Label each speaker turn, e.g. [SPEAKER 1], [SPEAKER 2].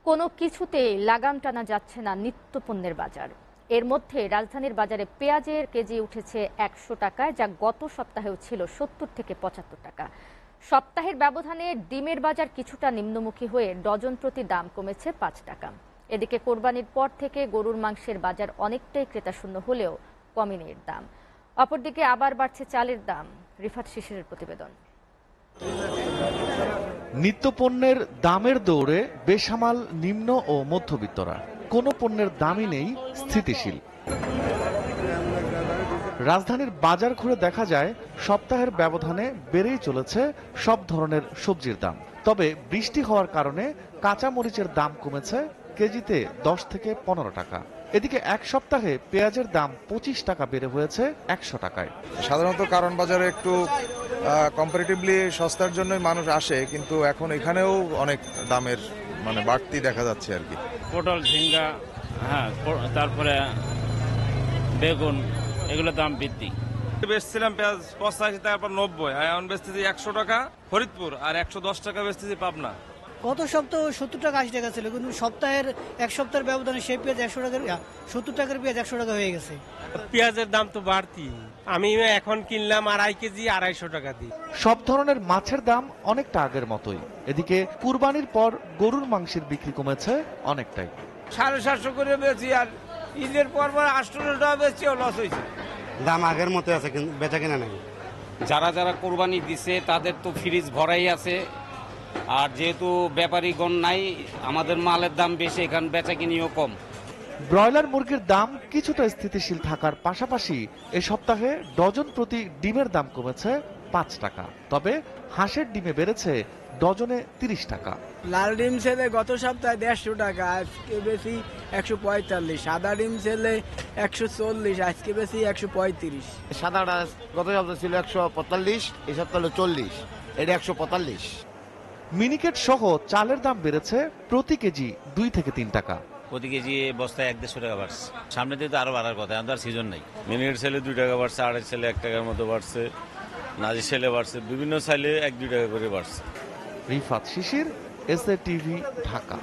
[SPEAKER 1] কোনো কিছুতেই লাগাম টানা যাচ্ছে না নিত্যপণ্যের বাজার। এর মধ্যে রাজধানীর বাজারে পেঁয়াজের কেজি উঠেছে ১০০ টাকায়, যা গত সপ্তাহেও ছিল ৭০ থেকে ৭৫ টাকা। সপ্তাহের ব্যবধানে ডিমের বাজার কিছুটা নিম্নমুখী হয়ে ডজন প্রতি দাম কমেছে ৫ টাকা। এদিকে কোরবানির পর থেকে গরুর মাংসের বাজার অনেকটাই ক্রেতাশূন্য হলেও কমেনি এর দাম। অপরদিকে আবার বাড়ছে চালের দাম। রিফাত শিশিরের প্রতিবেদন।
[SPEAKER 2] নিত্যপণ্যের দামের দৌড়ে বেসামাল নিম্ন ও মধ্যবিত্তরা। কোনো পণ্যের দামই নেই স্থিতিশীল। রাজধানীর বাজার ঘুরে দেখা যায় সপ্তাহের ব্যবধানে বেড়েই চলেছে সব ধরনের সবজির দাম। তবে বৃষ্টি হওয়ার কারণে কাঁচা মরিচের দাম কমেছে কেজিতে ১০ থেকে ১৫ টাকা। এদিকে এক সপ্তাহে পেঁয়াজের দাম ২৫ টাকা বেড়ে হয়েছে ১০০ টাকায়।
[SPEAKER 3] সাধারণত কারণ বাজারে একটু কম্পারেটিভলি সস্তার জন্যই মানুষ আসে, কিন্তু এখন এখানেও অনেক দামের বাড়তি দেখা যাচ্ছে আর কি।
[SPEAKER 4] পটল, ঝিঙ্গা, তারপরে বেগুন, এগুলো দাম বৃদ্ধি।
[SPEAKER 5] বেচছিলাম পেঁয়াজ ৮৫ টাকা, ৯০, এখন বেচতেছি ১০০ টাকা ফরিদপুর, আর ১১০ টাকা বেচতেছি পাবনা।
[SPEAKER 6] গত সপ্তাহ ৭০ টাকা ৮০ টাকা ছিল, কিন্তু এক সপ্তাহের ব্যবধানে সেই পেঁয়াজ ১০০ টাকার ৭০ টাকার পেঁয়াজ ১০০ টাকা হয়ে গেছে।
[SPEAKER 7] পেঁয়াজের দাম তো বাড়তি, আমি এখন কিনলাম ২.৫ কেজি ২৫০ টাকা দিয়ে।
[SPEAKER 2] সব ধরনের মাছের দাম অনেকটা আগের মতোই। এদিকে কুরবানির পর গরুর মাংসের বিক্রি কমেছে অনেকটাই।
[SPEAKER 8] ৭৫০ করে বেচি, আর ঈদের পর ৮০০ টাকা বেচি, লস হয়েছে।
[SPEAKER 9] দাম আগের মতো আছে, কিন্তু বেচা কেনা নাই।
[SPEAKER 10] যারা কোরবানি দিছে তাদের তো ফ্রিজ ভরাই আছে, আর যেহেতু ব্যাপারীগণ নাই, আমাদের মালের দাম বেশি, এখানে বেচা কিনিও কম।
[SPEAKER 2] ব্রয়লার মুরগির দাম কিছুটা স্থিতিশীল থাকার পাশাপাশি এ সপ্তাহে ডজন প্রতি ডিমের দাম কমেছে ৫ টাকা। তবে হাঁসের ডিমে বেড়েছে ডজনে ৩০ টাকা।
[SPEAKER 8] লাল ডিম ছেলে গত সপ্তাহে ১৫০ টাকা, আজকে বেশি ১৪৫। সাদা ডিম ছেলে ১৪০, আজকে বেশি ১৩৫।
[SPEAKER 9] সাদাটা গত সপ্তাহে ছিল ১৪৫, এই সপ্তাহে হলো ৪০, এটা ১৪৫।
[SPEAKER 2] মিনিকেট সহ চালের দাম বেড়েছে প্রতি কেজি ২ থেকে ৩ টাকা।
[SPEAKER 11] প্রতি কেজি বস্তায় ১-১৫ টাকা বাড়ছে। সামনে দিয়ে তো আরো বাড়ার কথা, এখন তো আর সিজন নেই। মিনিকেট ছেলে ২ টাকা বাড়ছে, আড়াই ছেলে ১ টাকার মতো বাড়ছে, নাজি ছেলে বাড়ছে, বিভিন্ন চাইলে ১-২ টাকা করে বাড়ছে।
[SPEAKER 2] রিফাত শিশির, এসএ টিভি, ঢাকা।